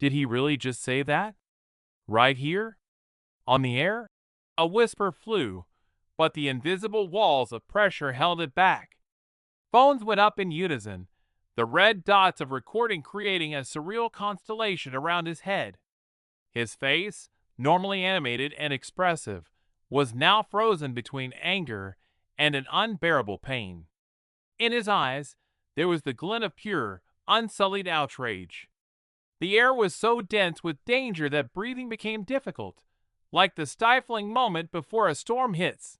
Did he really just say that? Right here? On the air? A whisper flew, but the invisible walls of pressure held it back. Phones went up in unison, the red dots of recording creating a surreal constellation around his head. His face, normally animated and expressive, was now frozen between anger and an unbearable pain. In his eyes, there was the glint of pure, unsullied outrage. The air was so dense with danger that breathing became difficult, like the stifling moment before a storm hits.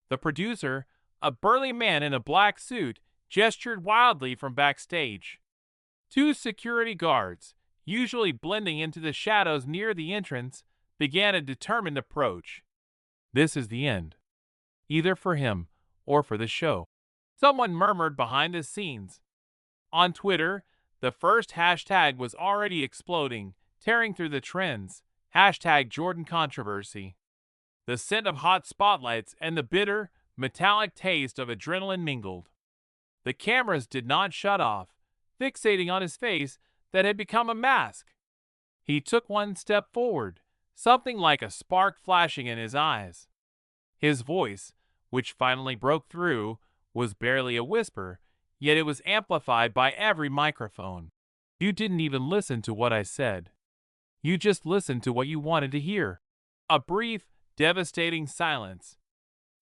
The producer, a burly man in a black suit, gestured wildly from backstage. Two security guards, usually blending into the shadows near the entrance, began a determined approach. This is the end. Either for him or for the show, someone murmured behind the scenes. On Twitter, the first hashtag was already exploding, tearing through the trends. Hashtag Jordan controversy. The scent of hot spotlights and the bitter, metallic taste of adrenaline mingled. The cameras did not shut off, fixating on his face that had become a mask. He took one step forward, something like a spark flashing in his eyes. His voice, which finally broke through, was barely a whisper, yet it was amplified by every microphone. You didn't even listen to what I said. You just listened to what you wanted to hear. A brief, devastating silence.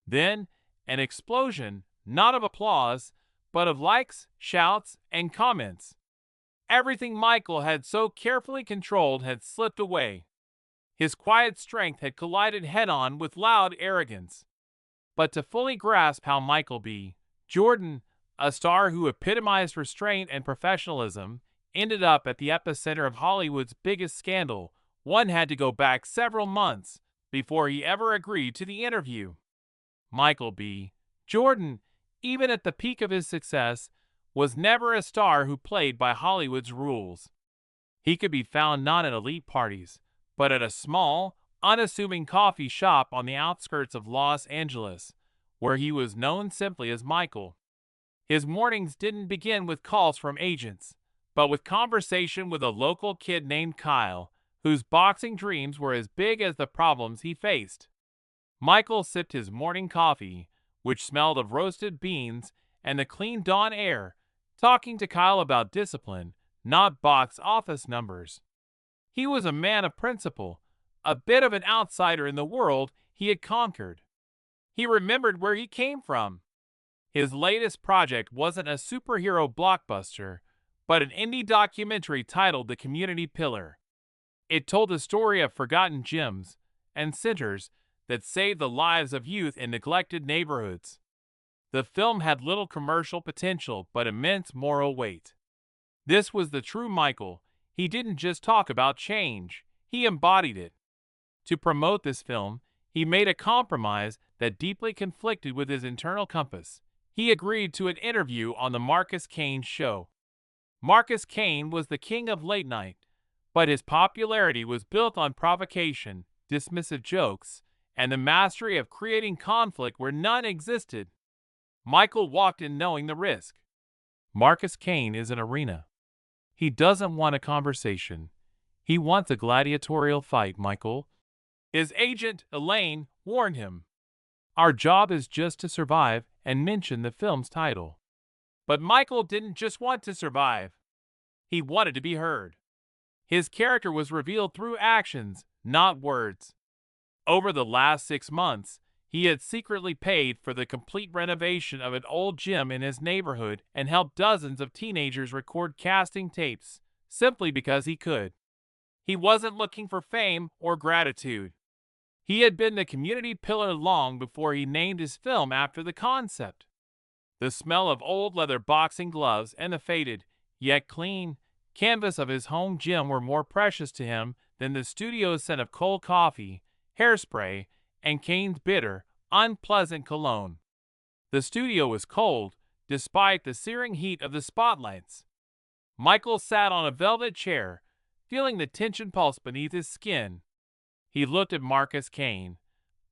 Then, an explosion, not of applause, but of likes, shouts, and comments. Everything Michael had so carefully controlled had slipped away. His quiet strength had collided head-on with loud arrogance. But to fully grasp how Michael B. Jordan, a star who epitomized restraint and professionalism, ended up at the epicenter of Hollywood's biggest scandal, one had to go back several months before he ever agreed to the interview. Michael B. Jordan, even at the peak of his success, was never a star who played by Hollywood's rules. He could be found not at elite parties, but at a small, unassuming coffee shop on the outskirts of Los Angeles, where he was known simply as Michael. His mornings didn't begin with calls from agents, but with conversation with a local kid named Kyle, whose boxing dreams were as big as the problems he faced. Michael sipped his morning coffee, which smelled of roasted beans and the clean dawn air, talking to Kyle about discipline, not box office numbers. He was a man of principle, a bit of an outsider in the world he had conquered. He remembered where he came from. His latest project wasn't a superhero blockbuster, but an indie documentary titled The Community Pillar. It told the story of forgotten gyms and centers that saved the lives of youth in neglected neighborhoods. The film had little commercial potential but immense moral weight. This was the true Michael. He didn't just talk about change, he embodied it. To promote this film, he made a compromise that deeply conflicted with his internal compass. He agreed to an interview on The Marcus Kane Show. Marcus Kane was the king of late night, but his popularity was built on provocation, dismissive jokes, and the mastery of creating conflict where none existed. Michael walked in knowing the risk. Marcus Kane is an arena. He doesn't want a conversation. He wants a gladiatorial fight, Michael. His agent, Elaine, warned him. Our job is just to survive and mention the film's title. But Michael didn't just want to survive. He wanted to be heard. His character was revealed through actions, not words. Over the last 6 months, he had secretly paid for the complete renovation of an old gym in his neighborhood and helped dozens of teenagers record casting tapes, simply because he could. He wasn't looking for fame or gratitude. He had been the community pillar long before he named his film after the concept. The smell of old leather boxing gloves and the faded, yet clean, canvas of his home gym were more precious to him than the studio scent of cold coffee, hairspray, and Kane's bitter, unpleasant cologne. The studio was cold, despite the searing heat of the spotlights. Michael sat on a velvet chair, feeling the tension pulse beneath his skin. He looked at Marcus Kane,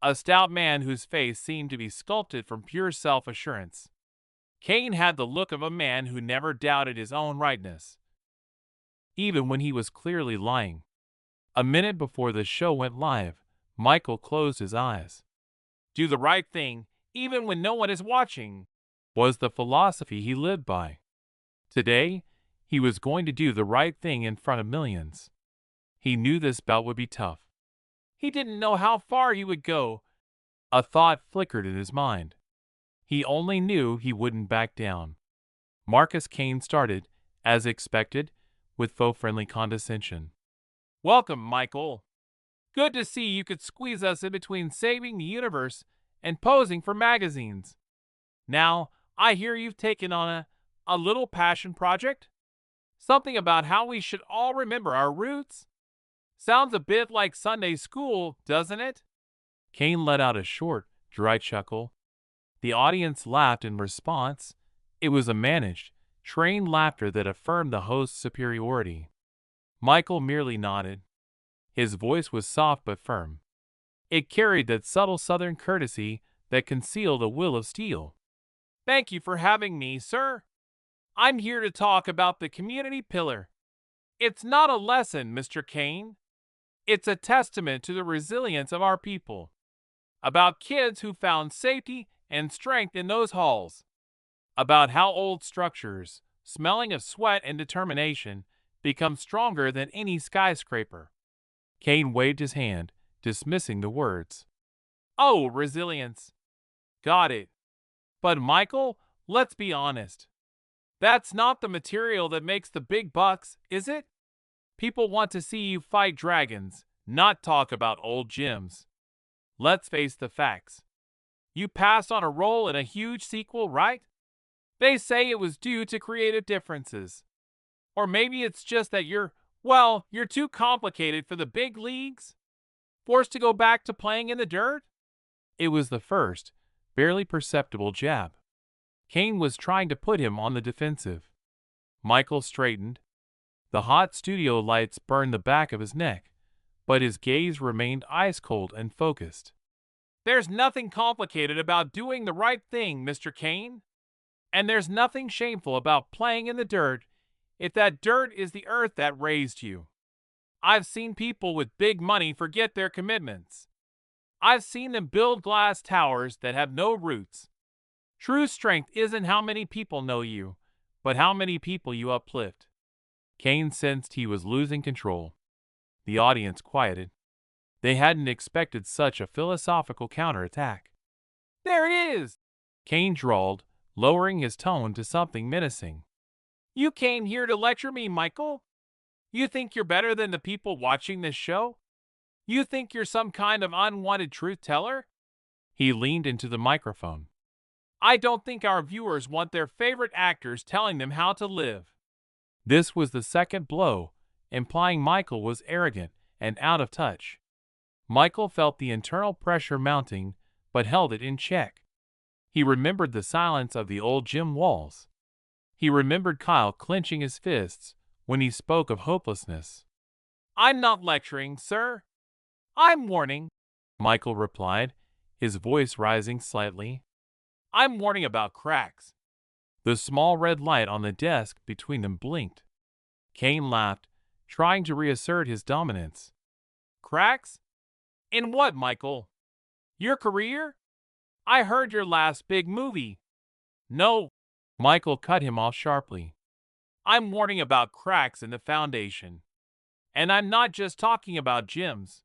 a stout man whose face seemed to be sculpted from pure self-assurance. Kane had the look of a man who never doubted his own rightness. even when he was clearly lying. A minute before the show went live, Michael closed his eyes. Do the right thing, even when no one is watching, was the philosophy he lived by. Today, he was going to do the right thing in front of millions. He knew this bout would be tough. He didn't know how far he would go. A thought flickered in his mind. He only knew he wouldn't back down. Marcus Kane started, as expected, with faux friendly condescension. Welcome, Michael. Good to see you could squeeze us in between saving the universe and posing for magazines. Now, I hear you've taken on a little passion project? Something about how we should all remember our roots? Sounds a bit like Sunday school, doesn't it? Kane let out a short, dry chuckle. The audience laughed in response. It was a managed, trained laughter that affirmed the host's superiority. Michael merely nodded. His voice was soft but firm. It carried that subtle southern courtesy that concealed a will of steel. Thank you for having me, sir. I'm here to talk about the community pillar. It's not a lesson, Mr. Kane. It's a testament to the resilience of our people. About kids who found safety and strength in those halls. About how old structures, smelling of sweat and determination, become stronger than any skyscraper. Kane waved his hand, dismissing the words. Oh, resilience. Got it. But Michael, let's be honest. That's not the material that makes the big bucks, is it? People want to see you fight dragons, not talk about old gyms. Let's face the facts. You passed on a role in a huge sequel, right? They say it was due to creative differences. Or maybe it's just that you're too complicated for the big leagues? Forced to go back to playing in the dirt? It was the first, barely perceptible jab. Kane was trying to put him on the defensive. Michael straightened. The hot studio lights burned the back of his neck, but his gaze remained ice-cold and focused. There's nothing complicated about doing the right thing, Mr. Kane. And there's nothing shameful about playing in the dirt if that dirt is the earth that raised you. I've seen people with big money forget their commitments. I've seen them build glass towers that have no roots. True strength isn't how many people know you, but how many people you uplift. Kane sensed he was losing control. The audience quieted. They hadn't expected such a philosophical counterattack. There it is, Kane drawled, lowering his tone to something menacing. You came here to lecture me, Michael? You think you're better than the people watching this show? You think you're some kind of unwanted truth teller? He leaned into the microphone. I don't think our viewers want their favorite actors telling them how to live. This was the second blow, implying Michael was arrogant and out of touch. Michael felt the internal pressure mounting, but held it in check. He remembered the silence of the old gym walls. He remembered Kyle clenching his fists when he spoke of hopelessness. I'm not lecturing, sir. I'm warning, Michael replied, his voice rising slightly. I'm warning about cracks. The small red light on the desk between them blinked. Kane laughed, trying to reassert his dominance. Cracks? In what, Michael? Your career? I heard your last big movie. No, Michael cut him off sharply. I'm warning about cracks in the foundation. And I'm not just talking about gyms.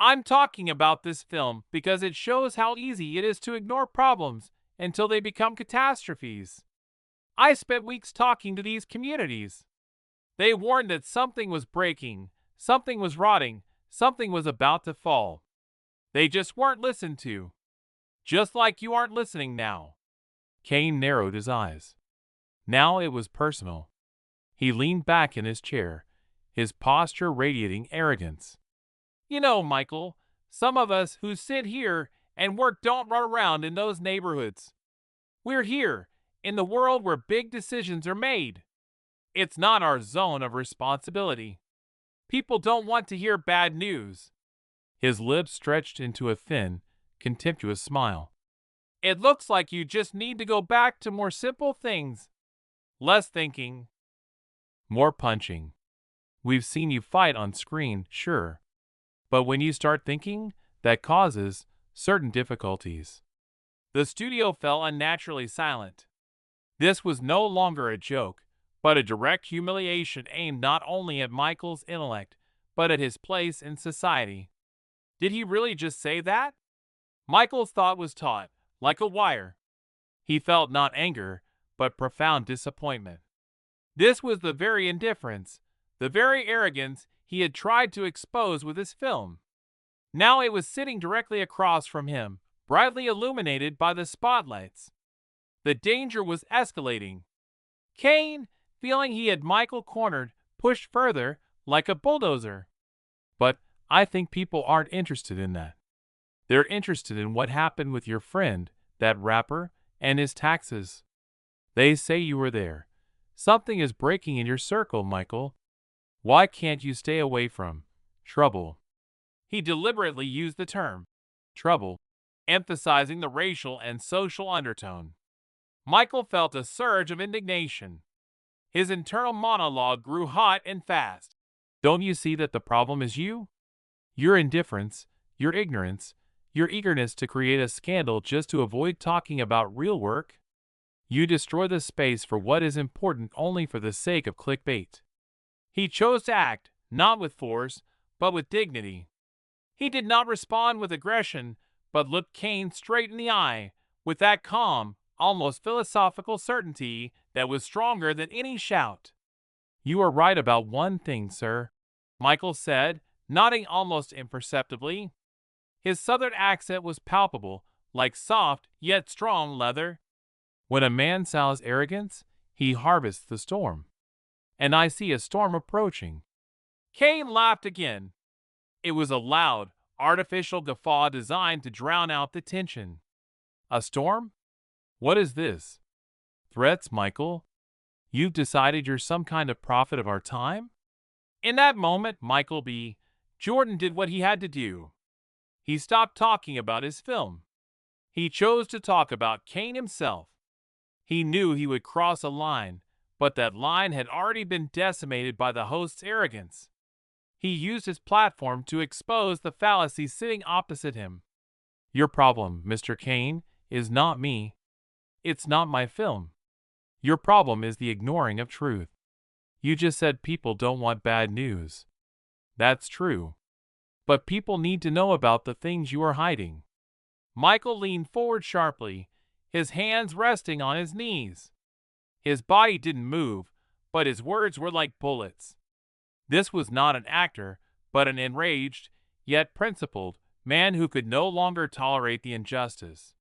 I'm talking about this film because it shows how easy it is to ignore problems until they become catastrophes. I spent weeks talking to these communities. They warned that something was breaking, something was rotting, something was about to fall. They just weren't listened to. Just like you aren't listening now. Kane narrowed his eyes. Now it was personal. He leaned back in his chair, his posture radiating arrogance. You know, Michael, some of us who sit here and work don't run around in those neighborhoods. We're here, in the world where big decisions are made. It's not our zone of responsibility. People don't want to hear bad news. His lips stretched into a thin, contemptuous smile. It looks like you just need to go back to more simple things. Less thinking. More punching. We've seen you fight on screen, sure. But when you start thinking, that causes certain difficulties. The studio fell unnaturally silent. This was no longer a joke, but a direct humiliation aimed not only at Michael's intellect, but at his place in society. Did he really just say that? Michael's thought was taut, like a wire. He felt not anger, but profound disappointment. This was the very indifference, the very arrogance he had tried to expose with his film. Now it was sitting directly across from him, brightly illuminated by the spotlights. The danger was escalating. Kane, feeling he had Michael cornered, pushed further, like a bulldozer. But I think people aren't interested in that. They're interested in what happened with your friend, that rapper, and his taxes. They say you were there. Something is breaking in your circle, Michael. Why can't you stay away from trouble? He deliberately used the term trouble, emphasizing the racial and social undertone. Michael felt a surge of indignation. His internal monologue grew hot and fast. Don't you see that the problem is you? Your indifference, your ignorance, your eagerness to create a scandal just to avoid talking about real work? You destroy the space for what is important only for the sake of clickbait. He chose to act, not with force, but with dignity. He did not respond with aggression, but looked Kane straight in the eye, with that calm, almost philosophical certainty that was stronger than any shout. You are right about one thing, sir, Michael said, nodding almost imperceptibly. His southern accent was palpable, like soft yet strong leather. When a man sows arrogance, he harvests the storm. And I see a storm approaching. Kane laughed again. It was a loud, artificial guffaw designed to drown out the tension. A storm? What is this? Threats, Michael? You've decided you're some kind of prophet of our time? In that moment, Michael B. Jordan did what he had to do. He stopped talking about his film. He chose to talk about Kane himself. He knew he would cross a line, but that line had already been decimated by the host's arrogance. He used his platform to expose the fallacy sitting opposite him. Your problem, Mr. Kane, is not me. It's not my film. Your problem is the ignoring of truth. You just said people don't want bad news. That's true. But people need to know about the things you are hiding. Michael leaned forward sharply, his hands resting on his knees. His body didn't move, but his words were like bullets. This was not an actor, but an enraged, yet principled, man who could no longer tolerate the injustice.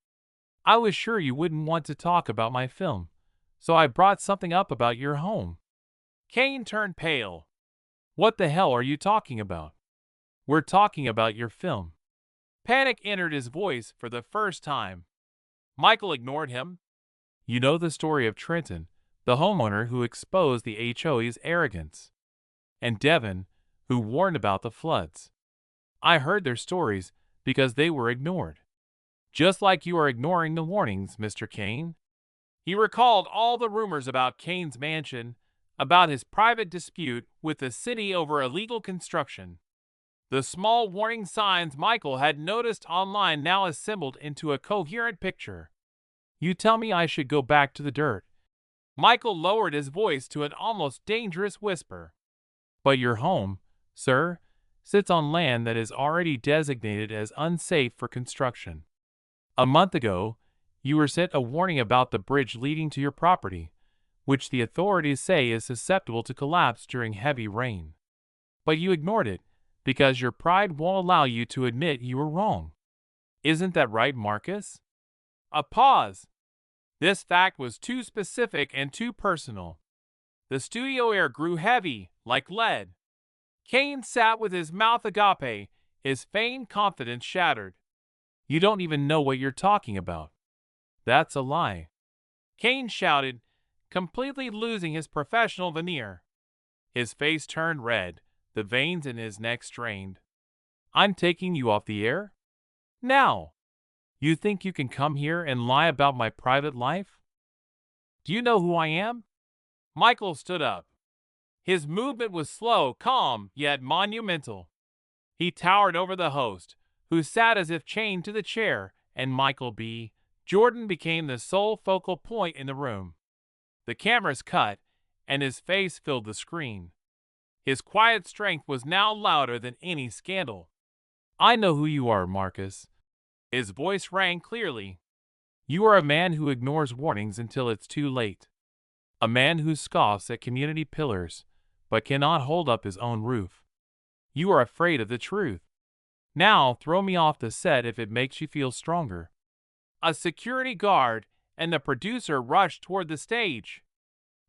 I was sure you wouldn't want to talk about my film, so I brought something up about your home. Kane turned pale. What the hell are you talking about? We're talking about your film. Panic entered his voice for the first time. Michael ignored him. You know the story of Trenton, the homeowner who exposed the HOA's arrogance, and Devon, who warned about the floods. I heard their stories because they were ignored. Just like you are ignoring the warnings, Mr. Kane. He recalled all the rumors about Kane's mansion, about his private dispute with the city over illegal construction. The small warning signs Michael had noticed online now assembled into a coherent picture. You tell me I should go back to the dirt. Michael lowered his voice to an almost dangerous whisper. But your home, sir, sits on land that is already designated as unsafe for construction. A month ago, you were sent a warning about the bridge leading to your property, which the authorities say is susceptible to collapse during heavy rain. But you ignored it, because your pride won't allow you to admit you were wrong. Isn't that right, Marcus? A pause. This fact was too specific and too personal. The studio air grew heavy, like lead. Kane sat with his mouth agape, his feigned confidence shattered. You don't even know what you're talking about. That's a lie. Kane shouted, completely losing his professional veneer. His face turned red, the veins in his neck strained. I'm taking you off the air? Now! You think you can come here and lie about my private life? Do you know who I am? Michael stood up. His movement was slow, calm, yet monumental. He towered over the host, who sat as if chained to the chair, and Michael B. Jordan became the sole focal point in the room. The cameras cut, and his face filled the screen. His quiet strength was now louder than any scandal. "I know who you are, Marcus." His voice rang clearly. "You are a man who ignores warnings until it's too late. A man who scoffs at community pillars, but cannot hold up his own roof. You are afraid of the truth. Now throw me off the set if it makes you feel stronger." A security guard and the producer rushed toward the stage.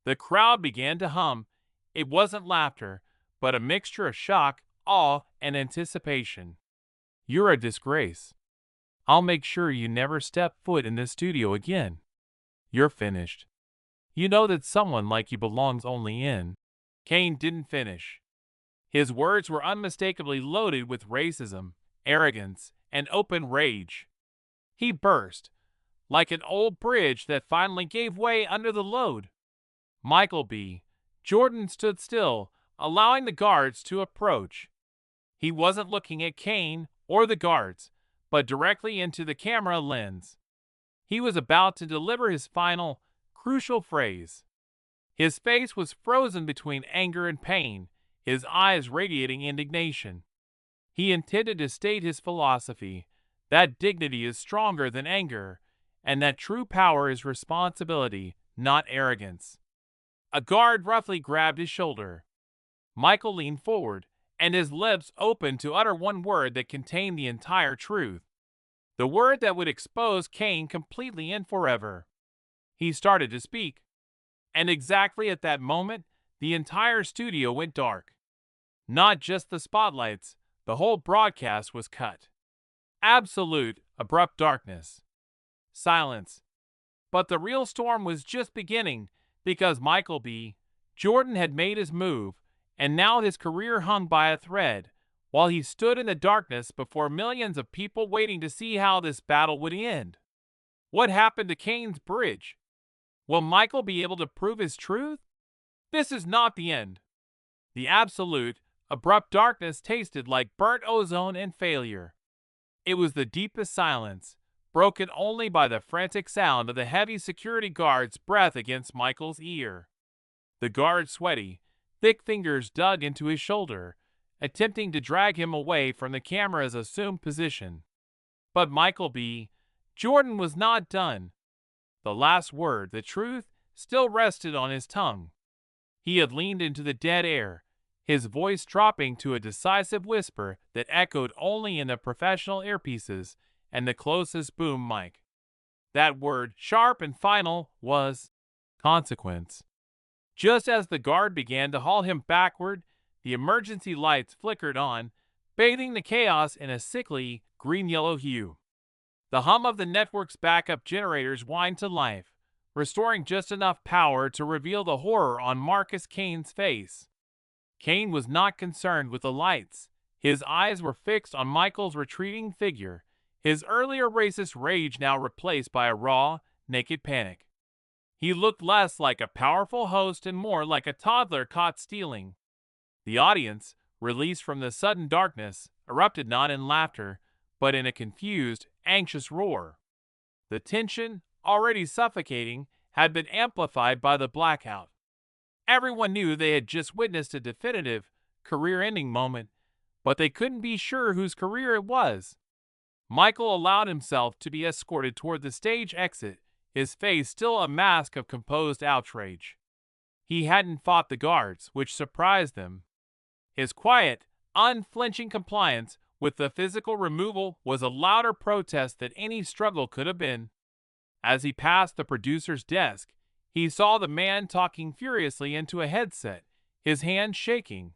The crowd began to hum. It wasn't laughter, but a mixture of shock, awe, and anticipation. "You're a disgrace. I'll make sure you never step foot in this studio again. You're finished. You know that someone like you belongs only in." Kane didn't finish. His words were unmistakably loaded with racism, arrogance, and open rage. He burst, like an old bridge that finally gave way under the load. Michael B. Jordan stood still, allowing the guards to approach. He wasn't looking at Kane or the guards, but directly into the camera lens. He was about to deliver his final, crucial phrase. His face was frozen between anger and pain, his eyes radiating indignation. He intended to state his philosophy, that dignity is stronger than anger, and that true power is responsibility, not arrogance. A guard roughly grabbed his shoulder. Michael leaned forward, and his lips opened to utter one word that contained the entire truth. The word that would expose Kane completely and forever. He started to speak, and exactly at that moment, the entire studio went dark. Not just the spotlights, the whole broadcast was cut. Absolute, abrupt darkness. Silence. But the real storm was just beginning, because Michael B. Jordan had made his move, and now his career hung by a thread, while he stood in the darkness before millions of people waiting to see how this battle would end. What happened to Kane's bridge? Will Michael be able to prove his truth? This is not the end. The absolute, abrupt darkness tasted like burnt ozone and failure. It was the deepest silence, broken only by the frantic sound of the heavy security guard's breath against Michael's ear. The guard's sweaty, thick fingers dug into his shoulder, attempting to drag him away from the camera's assumed position. But Michael B. Jordan was not done. The last word, the truth, still rested on his tongue. He had leaned into the dead air, his voice dropping to a decisive whisper that echoed only in the professional earpieces and the closest boom mic. That word, sharp and final, was consequence. Just as the guard began to haul him backward, the emergency lights flickered on, bathing the chaos in a sickly green-yellow hue. The hum of the network's backup generators whined to life, restoring just enough power to reveal the horror on Marcus Kane's face. Kane was not concerned with the lights. His eyes were fixed on Michael's retreating figure, his earlier racist rage now replaced by a raw, naked panic. He looked less like a powerful host and more like a toddler caught stealing. The audience, released from the sudden darkness, erupted not in laughter, but in a confused, anxious roar. The tension, already suffocating, had been amplified by the blackout. Everyone knew they had just witnessed a definitive, career-ending moment, but they couldn't be sure whose career it was. Michael allowed himself to be escorted toward the stage exit, his face still a mask of composed outrage. He hadn't fought the guards, which surprised them. His quiet, unflinching compliance with the physical removal was a louder protest than any struggle could have been. As he passed the producer's desk, he saw the man talking furiously into a headset, his hands shaking.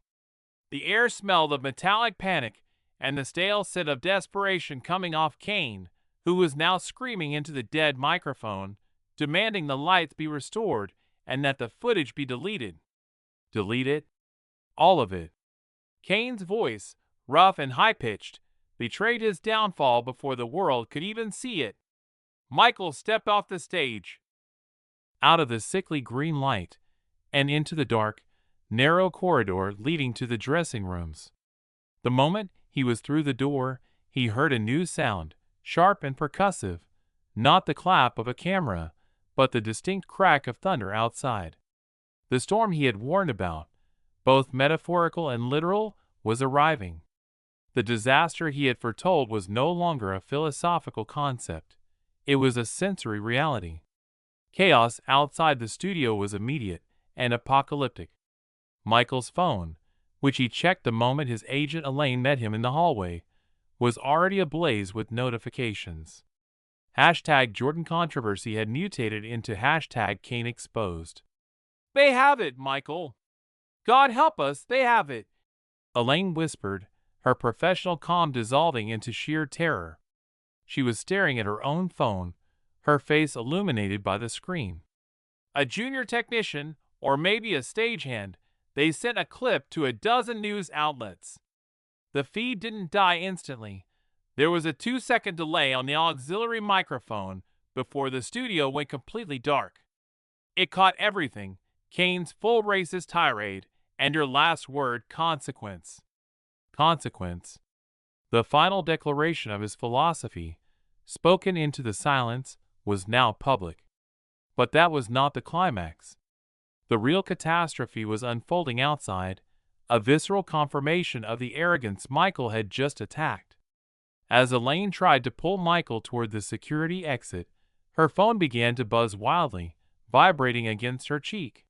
The air smelled of metallic panic and the stale scent of desperation coming off Kane, who was now screaming into the dead microphone, demanding the lights be restored and that the footage be deleted. Delete it? All of it. Kane's voice, rough and high-pitched, betrayed his downfall before the world could even see it. Michael stepped off the stage, out of the sickly green light, and into the dark, narrow corridor leading to the dressing rooms. The moment he was through the door, he heard a new sound, sharp and percussive, not the clap of a camera, but the distinct crack of thunder outside. The storm he had warned about, both metaphorical and literal, was arriving. The disaster he had foretold was no longer a philosophical concept. It was a sensory reality. Chaos outside the studio was immediate and apocalyptic. Michael's phone, which he checked the moment his agent Elaine met him in the hallway, was already ablaze with notifications. Hashtag Jordan controversy had mutated into hashtag Kane exposed. "They have it, Michael. God help us, they have it," Elaine whispered, her professional calm dissolving into sheer terror. She was staring at her own phone, her face illuminated by the screen. "A junior technician, or maybe a stagehand, they sent a clip to a dozen news outlets. The feed didn't die instantly. There was a 2-second delay on the auxiliary microphone before the studio went completely dark. It caught everything, Kane's full racist tirade, and your last word, consequence." Consequence. The final declaration of his philosophy, spoken into the silence, was now public. But that was not the climax. The real catastrophe was unfolding outside, a visceral confirmation of the arrogance Michael had just attacked. As Elaine tried to pull Michael toward the security exit, her phone began to buzz wildly, vibrating against her cheek.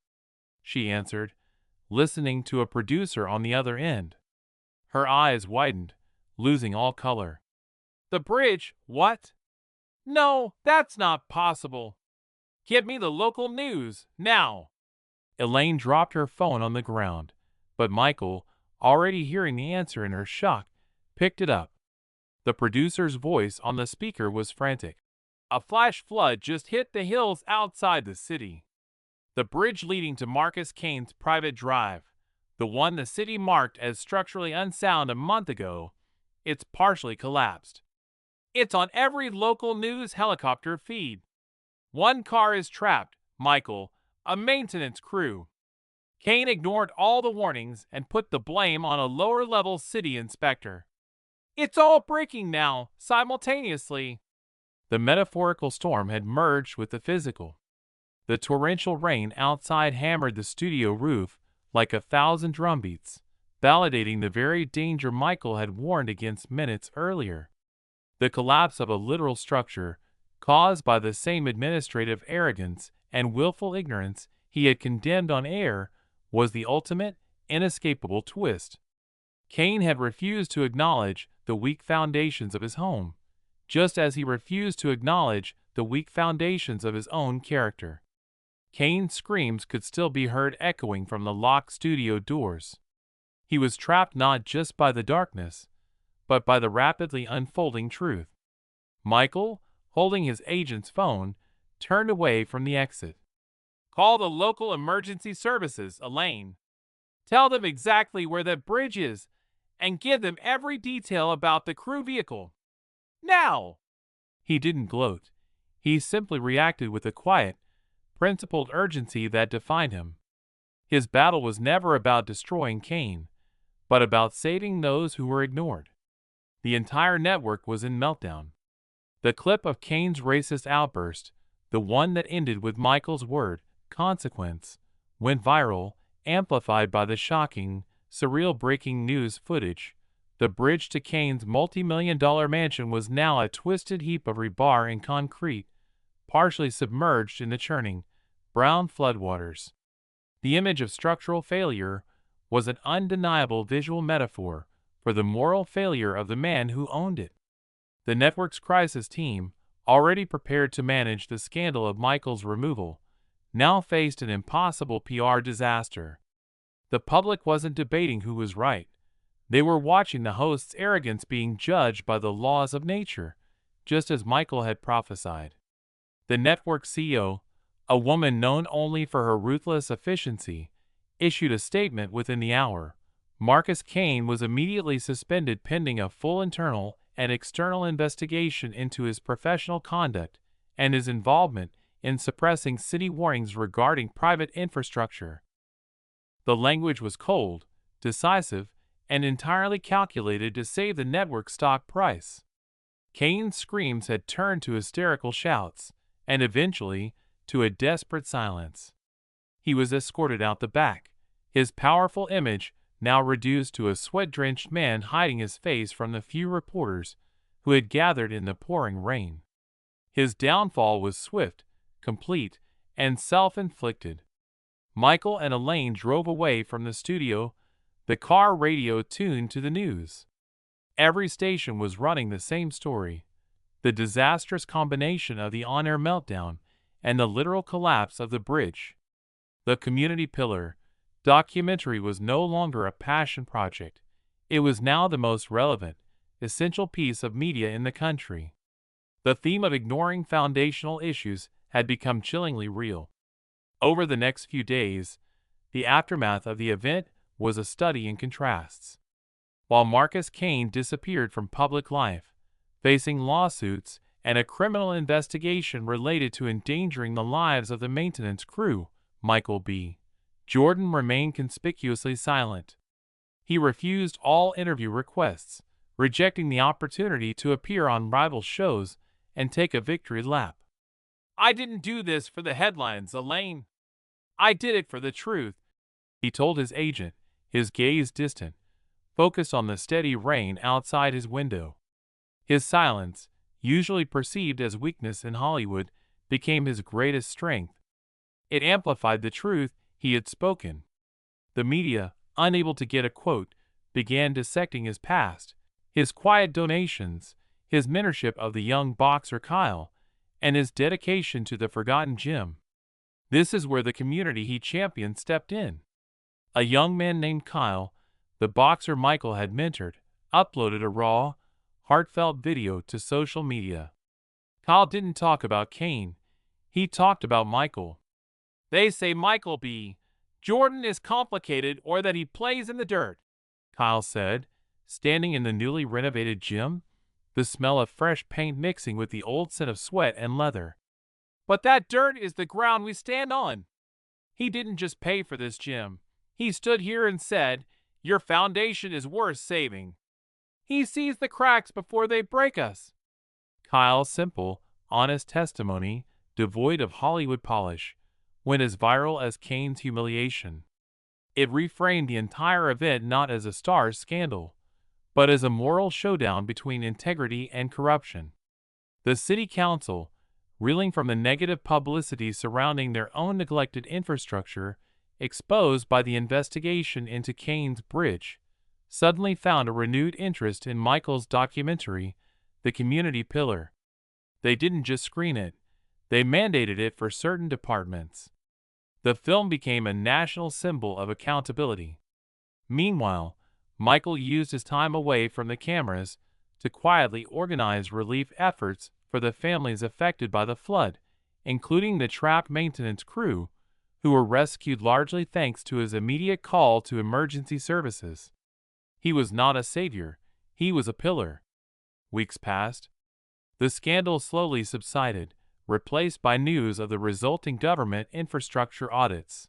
She answered, listening to a producer on the other end. Her eyes widened, losing all color. "The bridge, what? No, that's not possible. Get me the local news, now." Elaine dropped her phone on the ground, but Michael, already hearing the answer in her shock, picked it up. The producer's voice on the speaker was frantic. "A flash flood just hit the hills outside the city. The bridge leading to Marcus Kane's private drive, the one the city marked as structurally unsound a month ago, it's partially collapsed. It's on every local news helicopter feed. One car is trapped, Michael, a maintenance crew. Kane ignored all the warnings and put the blame on a lower-level city inspector. It's all breaking now, simultaneously." The metaphorical storm had merged with the physical. The torrential rain outside hammered the studio roof like 1,000 drumbeats, validating the very danger Michael had warned against minutes earlier. The collapse of a literal structure, caused by the same administrative arrogance and willful ignorance he had condemned on air, was the ultimate, inescapable twist. Kane had refused to acknowledge the weak foundations of his home, just as he refused to acknowledge the weak foundations of his own character. Kane's screams could still be heard echoing from the locked studio doors. He was trapped not just by the darkness, but by the rapidly unfolding truth. Michael, holding his agent's phone, turned away from the exit. "Call the local emergency services, Elaine. Tell them exactly where that bridge is, and give them every detail about the crew vehicle. Now!" He didn't gloat. He simply reacted with a quiet, principled urgency that defined him. His battle was never about destroying Kane, but about saving those who were ignored. The entire network was in meltdown. The clip of Kane's racist outburst, the one that ended with Michael's word, consequence, went viral, amplified by the shocking, surreal breaking news footage. The bridge to Kane's multi-million-dollar mansion was now a twisted heap of rebar and concrete, partially submerged in the churning, brown floodwaters. The image of structural failure was an undeniable visual metaphor for the moral failure of the man who owned it. The network's crisis team, already prepared to manage the scandal of Michael's removal, now faced an impossible PR disaster. The public wasn't debating who was right. They were watching the host's arrogance being judged by the laws of nature, just as Michael had prophesied. The network CEO, a woman known only for her ruthless efficiency, issued a statement within the hour. Marcus Kane was immediately suspended pending a full internal and external investigation into his professional conduct and his involvement in suppressing city warnings regarding private infrastructure. The language was cold, decisive, and entirely calculated to save the network's stock price. Kane's screams had turned to hysterical shouts, and eventually to a desperate silence. He was escorted out the back, his powerful image now reduced to a sweat-drenched man hiding his face from the few reporters who had gathered in the pouring rain. His downfall was swift, complete, and self-inflicted. Michael and Elaine drove away from the studio, the car radio tuned to the news. Every station was running the same story: the disastrous combination of the on-air meltdown and the literal collapse of the bridge. The Community Pillar documentary was no longer a passion project. It was now the most relevant, essential piece of media in the country. The theme of ignoring foundational issues had become chillingly real. Over the next few days, the aftermath of the event was a study in contrasts. While Marcus Kane disappeared from public life, facing lawsuits and a criminal investigation related to endangering the lives of the maintenance crew, Michael B. Jordan remained conspicuously silent. He refused all interview requests, rejecting the opportunity to appear on rival shows and take a victory lap. "I didn't do this for the headlines, Elaine. I did it for the truth," he told his agent, his gaze distant, focused on the steady rain outside his window. His silence, usually perceived as weakness in Hollywood, became his greatest strength. It amplified the truth he had spoken. The media, unable to get a quote, began dissecting his past, his quiet donations, his mentorship of the young boxer Kyle, and his dedication to the forgotten Jim. This is where the community he championed stepped in. A young man named Kyle, the boxer Michael had mentored, uploaded a raw, heartfelt video to social media. Kyle didn't talk about Kane. He talked about Michael. "They say Michael B. Jordan is complicated or that he plays in the dirt," Kyle said, standing in the newly renovated gym, the smell of fresh paint mixing with the old scent of sweat and leather. "But that dirt is the ground we stand on. He didn't just pay for this gym. He stood here and said, 'Your foundation is worth saving.' He sees the cracks before they break us." Kyle's simple, honest testimony, devoid of Hollywood polish, went as viral as Kane's humiliation. It reframed the entire event not as a star scandal, but as a moral showdown between integrity and corruption. The city council, reeling from the negative publicity surrounding their own neglected infrastructure, exposed by the investigation into Kane's bridge, suddenly found a renewed interest in Michael's documentary, The Community Pillar. They didn't just screen it, they mandated it for certain departments. The film became a national symbol of accountability. Meanwhile, Michael used his time away from the cameras to quietly organize relief efforts for the families affected by the flood, including the trapped maintenance crew, who were rescued largely thanks to his immediate call to emergency services. He was not a savior, he was a pillar. Weeks passed. The scandal slowly subsided, replaced by news of the resulting government infrastructure audits.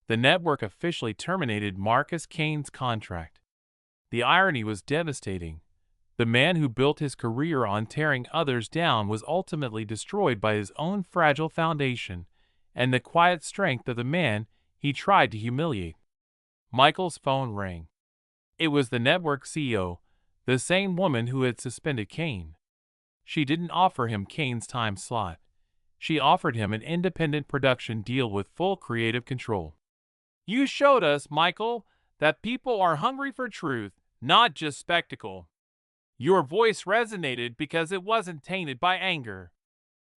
The network officially terminated Marcus Kane's contract. The irony was devastating. The man who built his career on tearing others down was ultimately destroyed by his own fragile foundation and the quiet strength of the man he tried to humiliate. Michael's phone rang. It was the network CEO, the same woman who had suspended Kane. She didn't offer him Kane's time slot. She offered him an independent production deal with full creative control. "You showed us, Michael, that people are hungry for truth, not just spectacle. Your voice resonated because it wasn't tainted by anger.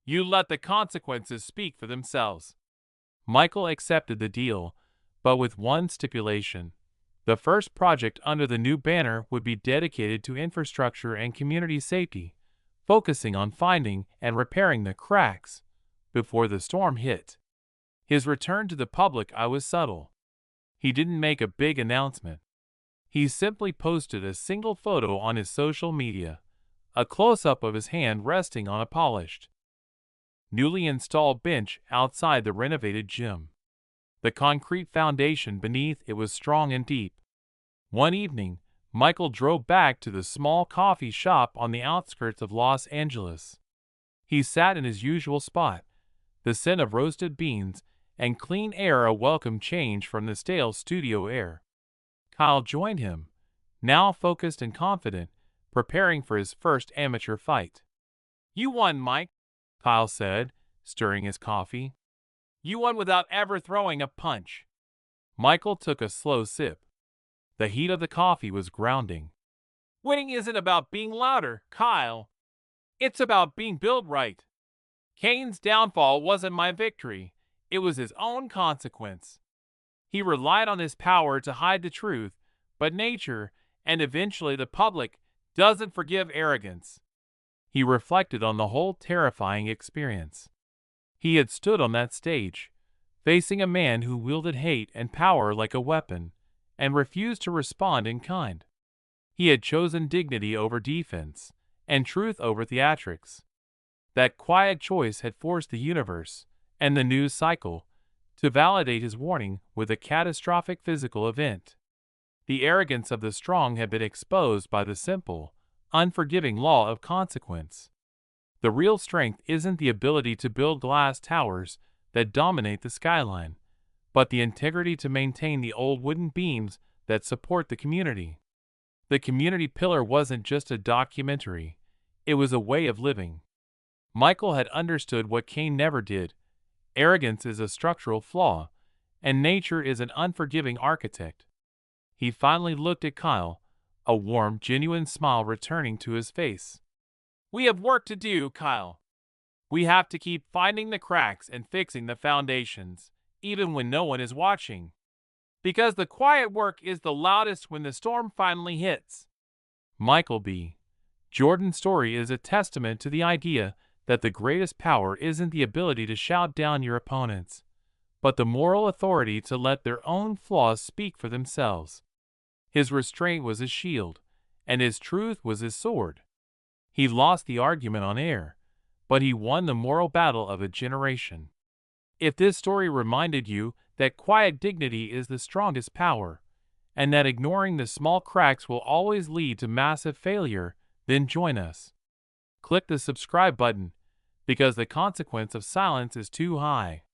You let the consequences speak for themselves." Michael accepted the deal, but with one stipulation. The first project under the new banner would be dedicated to infrastructure and community safety, focusing on finding and repairing the cracks before the storm hit. His return to the public eye was subtle. He didn't make a big announcement. He simply posted a single photo on his social media, a close-up of his hand resting on a polished, newly installed bench outside the renovated gym. The concrete foundation beneath it was strong and deep. One evening, Michael drove back to the small coffee shop on the outskirts of Los Angeles. He sat in his usual spot, the scent of roasted beans and clean air a welcome change from the stale studio air. Kyle joined him, now focused and confident, preparing for his first amateur fight. "You won, Mike," Kyle said, stirring his coffee. "You won without ever throwing a punch." Michael took a slow sip. The heat of the coffee was grounding. "Winning isn't about being louder, Kyle. It's about being built right. Kane's downfall wasn't my victory. It was his own consequence. He relied on his power to hide the truth, but nature, and eventually the public, doesn't forgive arrogance." He reflected on the whole terrifying experience. He had stood on that stage, facing a man who wielded hate and power like a weapon, and refused to respond in kind. He had chosen dignity over defense, and truth over theatrics. That quiet choice had forced the universe, and the news cycle, to validate his warning with a catastrophic physical event. The arrogance of the strong had been exposed by the simple, unforgiving law of consequence. The real strength isn't the ability to build glass towers that dominate the skyline, but the integrity to maintain the old wooden beams that support the community. The community pillar wasn't just a documentary, it was a way of living. Michael had understood what Kane never did. Arrogance is a structural flaw, and nature is an unforgiving architect. He finally looked at Kyle, a warm, genuine smile returning to his face. "We have work to do, Kyle. We have to keep finding the cracks and fixing the foundations, even when no one is watching. Because the quiet work is the loudest when the storm finally hits." Michael B. Jordan's story is a testament to the idea that the greatest power isn't the ability to shout down your opponents, but the moral authority to let their own flaws speak for themselves. His restraint was his shield, and his truth was his sword. He lost the argument on air, but he won the moral battle of a generation. If this story reminded you that quiet dignity is the strongest power, and that ignoring the small cracks will always lead to massive failure, then join us. Click the subscribe button, because the consequence of silence is too high.